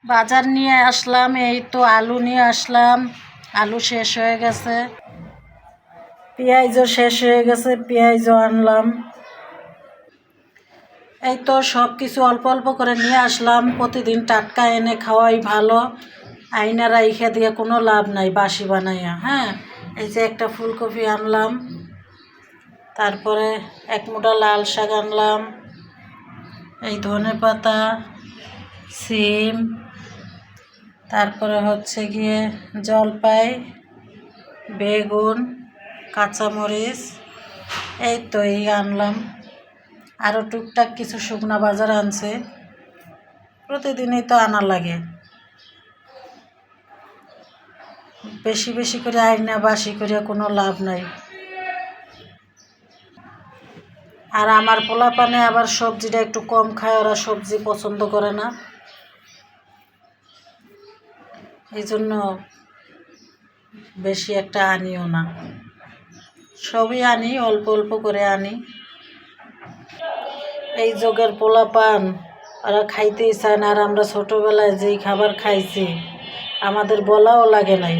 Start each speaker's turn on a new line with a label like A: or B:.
A: বাজার নিয়ে আসলাম, এই তো আলু নিয়ে আসলাম, আলু শেষ হয়ে গেছে, পেঁয়াজও শেষ হয়ে গেছে, পেঁয়াজও আনলাম। এই তো সব কিছু অল্প অল্প করে নিয়ে আসলাম। প্রতিদিন টাটকা এনে খাওয়াই ভালো, আইনা রাইখা দিয়ে কোনো লাভ নাই বাসি বানাইয়া। হ্যাঁ, এই যে একটা ফুলকপি আনলাম, তারপরে এক মুঠা লাল শাক আনলাম, এই ধনেপাতা, সিম, তারপরে হচ্ছে গিয়ে জলপাই, বেগুন, কাঁচামরিচ, এই তো এই আনলাম। আরও টুকটাক কিছু শুকনা বাজার আনছে, প্রতিদিনই তো আনা লাগে। বেশি বেশি করে আইনা বাসি করে কোনো লাভ নাই। আর আমার পোলাপানে আবার সবজিটা একটু কম খায়, ওরা সবজি পছন্দ করে না, এই জন্য বেশি একটা আনিও না, সবই আনি অল্প অল্প করে আনি। এই যুগের পোলাপান ওরা খাইতেই চায় না, আর আমরা ছোটোবেলায় যেই খাবার খাইছি আমাদের বলাও লাগে নাই।